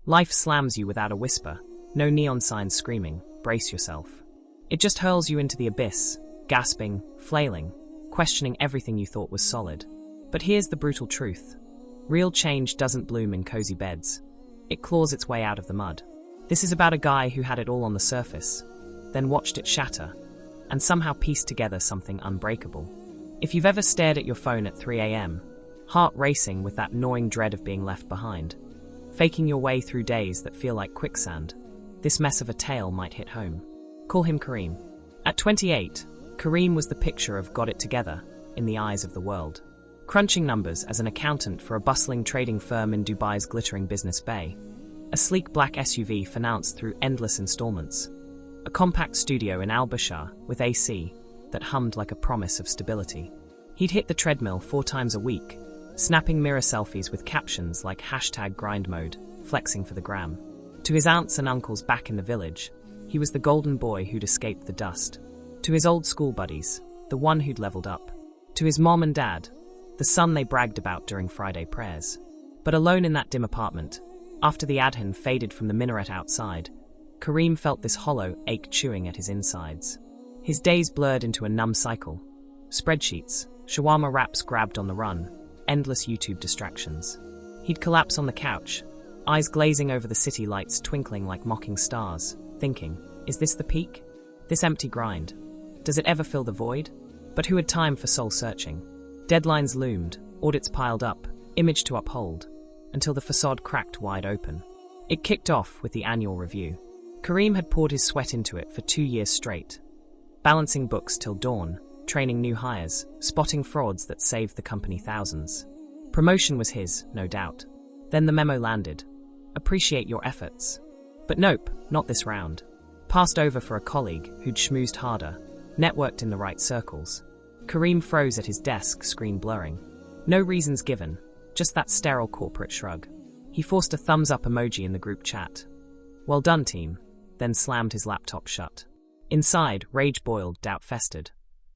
Life slams you without a whisper, no neon signs screaming, brace yourself. It just hurls you into the abyss, gasping, flailing, questioning everything you thought was solid. But here's the brutal truth. Real change doesn't bloom in cozy beds. It claws its way out of the mud. This is about a guy who had it all on the surface, then watched it shatter, and somehow pieced together something unbreakable. If you've ever stared at your phone at 3 a.m., heart racing with that gnawing dread of being left behind, faking your way through days that feel like quicksand, this mess of a tale might hit home. Call him Kareem. At 28, Kareem was the picture of got it together in the eyes of the world. Crunching numbers as an accountant for a bustling trading firm in Dubai's glittering business bay, a sleek black SUV financed through endless installments, a compact studio in Al Bashar with AC that hummed like a promise of stability. He'd hit the treadmill 4 times a week, snapping mirror selfies with captions like #grindmode, flexing for the gram. To his aunts and uncles back in the village, he was the golden boy who'd escaped the dust. To his old school buddies, the one who'd leveled up. To his mom and dad, the son they bragged about during Friday prayers. But alone in that dim apartment, after the adhan faded from the minaret outside, Kareem felt this hollow ache chewing at his insides. His days blurred into a numb cycle. Spreadsheets, shawarma wraps grabbed on the run, endless YouTube distractions. He'd collapse on the couch, eyes glazing over the city lights twinkling like mocking stars, thinking, is this the peak? This empty grind? Does it ever fill the void? But who had time for soul-searching? Deadlines loomed, audits piled up, image to uphold, until the facade cracked wide open. It kicked off with the annual review. Kareem had poured his sweat into it for 2 years straight, balancing books till dawn, training new hires, spotting frauds that saved the company thousands. Promotion was his, no doubt. Then the memo landed. Appreciate your efforts. But nope, not this round. Passed over for a colleague who'd schmoozed harder, networked in the right circles. Kareem froze at his desk, screen blurring. No reasons given, just that sterile corporate shrug. He forced a thumbs-up emoji in the group chat. Well done, team, then slammed his laptop shut. Inside, rage boiled, doubt festered.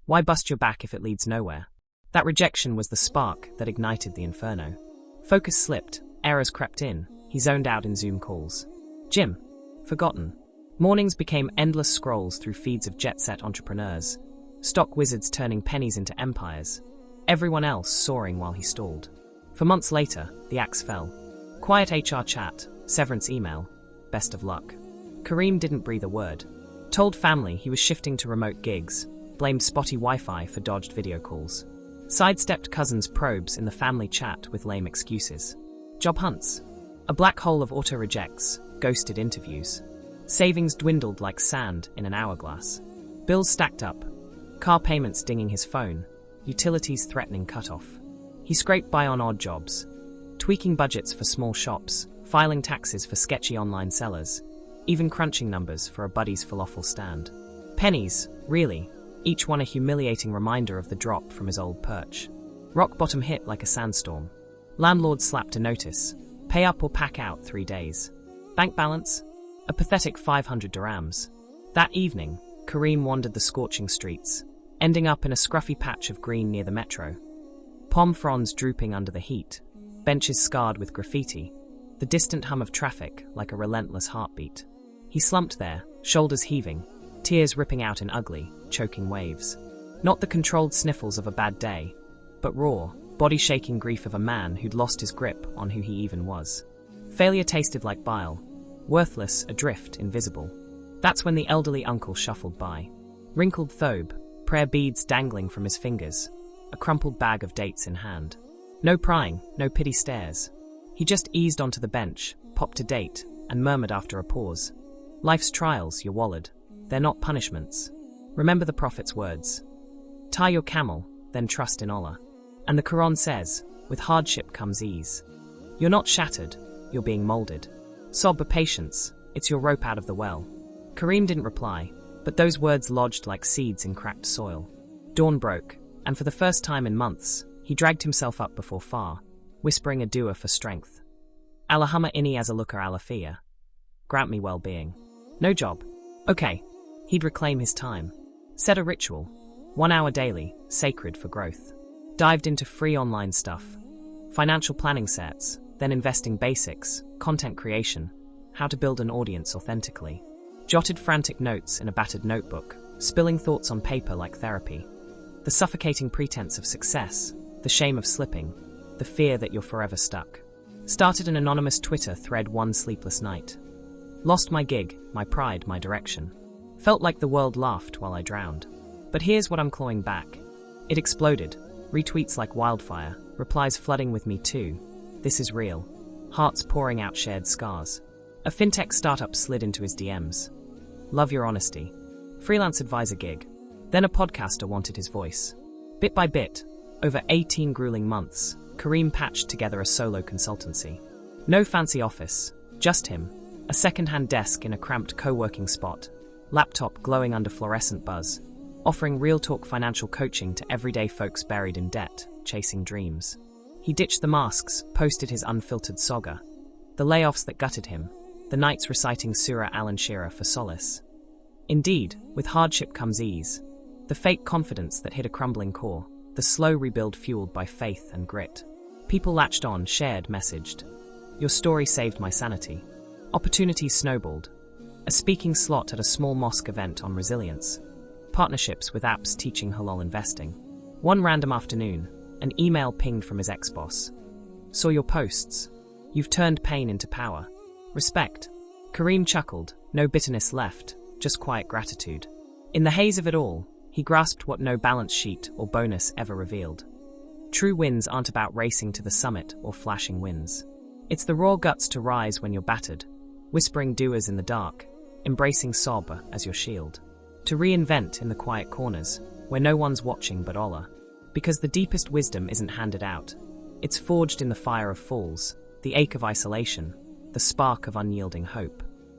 Why bust your back if it leads nowhere? That rejection was the spark that ignited the inferno. Focus slipped, errors crept in, he zoned out in Zoom calls. Jim. Forgotten. Mornings became endless scrolls through feeds of jet-set entrepreneurs, stock wizards turning pennies into empires, everyone else soaring while he stalled. For months later, the axe fell. Quiet HR chat, severance email, best of luck. Kareem didn't breathe a word. Told family he was shifting to remote gigs, blamed spotty Wi-Fi for dodged video calls. Sidestepped cousins' probes in the family chat with lame excuses. Job hunts. A black hole of auto-rejects, ghosted interviews. Savings dwindled like sand in an hourglass. Bills stacked up. Car payments dinging his phone. Utilities threatening cutoff. He scraped by on odd jobs. Tweaking budgets for small shops, filing taxes for sketchy online sellers, even crunching numbers for a buddy's falafel stand. Pennies, really, each one a humiliating reminder of the drop from his old perch. Rock bottom hit like a sandstorm. Landlord slapped a notice. Pay up or pack out 3 days. Bank balance? A pathetic 500 dirhams. That evening, Kareem wandered the scorching streets, ending up in a scruffy patch of green near the metro. Palm fronds drooping under the heat, benches scarred with graffiti, the distant hum of traffic like a relentless heartbeat. He slumped there, shoulders heaving, tears ripping out in ugly, choking waves. Not the controlled sniffles of a bad day, but raw, body-shaking grief of a man who'd lost his grip on who he even was. Failure tasted like bile, worthless, adrift, invisible. That's when the elderly uncle shuffled by. Wrinkled thobe, prayer beads dangling from his fingers, a crumpled bag of dates in hand. No prying, no pity stares. He just eased onto the bench, popped a date, and murmured after a pause. Life's trials, your wallad. They're not punishments. Remember the Prophet's words. Tie your camel, then trust in Allah. And the Quran says, with hardship comes ease. You're not shattered, you're being molded. Sob patience, it's your rope out of the well. Kareem didn't reply, but those words lodged like seeds in cracked soil. Dawn broke, and for the first time in months, he dragged himself up before Far, whispering a dua for strength. Allahumma inni azaluka alafiyya. Grant me well-being. No job. Okay. He'd reclaim his time. Set a ritual. 1 hour daily, sacred for growth. Dived into free online stuff. Financial planning sets, then investing basics, content creation, how to build an audience authentically. Jotted frantic notes in a battered notebook, spilling thoughts on paper like therapy. The suffocating pretense of success, the shame of slipping, the fear that you're forever stuck. Started an anonymous Twitter thread one sleepless night. Lost my gig, my pride, my direction. Felt like the world laughed while I drowned. But here's what I'm clawing back. It exploded. Retweets like wildfire, replies flooding with me too. This is real. Hearts pouring out shared scars. A fintech startup slid into his DMs. Love your honesty. Freelance advisor gig. Then a podcaster wanted his voice. Bit by bit, over 18 grueling months, Kareem patched together a solo consultancy. No fancy office, just him. A second-hand desk in a cramped co-working spot. Laptop glowing under fluorescent buzz. Offering real-talk financial coaching to everyday folks buried in debt, chasing dreams. He ditched the masks, posted his unfiltered saga. The layoffs that gutted him. The nights reciting Surah al-Shearer for solace. Indeed, with hardship comes ease. The fake confidence that hit a crumbling core. The slow rebuild fueled by faith and grit. People latched on, shared, messaged. Your story saved my sanity. Opportunities snowballed. A speaking slot at a small mosque event on resilience. Partnerships with apps teaching halal investing. One random afternoon, an email pinged from his ex-boss. Saw your posts. You've turned pain into power. Respect. Kareem chuckled, no bitterness left, just quiet gratitude. In the haze of it all, he grasped what no balance sheet or bonus ever revealed. True wins aren't about racing to the summit or flashing wins. It's the raw guts to rise when you're battered, whispering doers in the dark, embracing sob as your shield. To reinvent in the quiet corners, where no one's watching but Allah. Because the deepest wisdom isn't handed out. It's forged in the fire of falls, the ache of isolation, the spark of unyielding hope.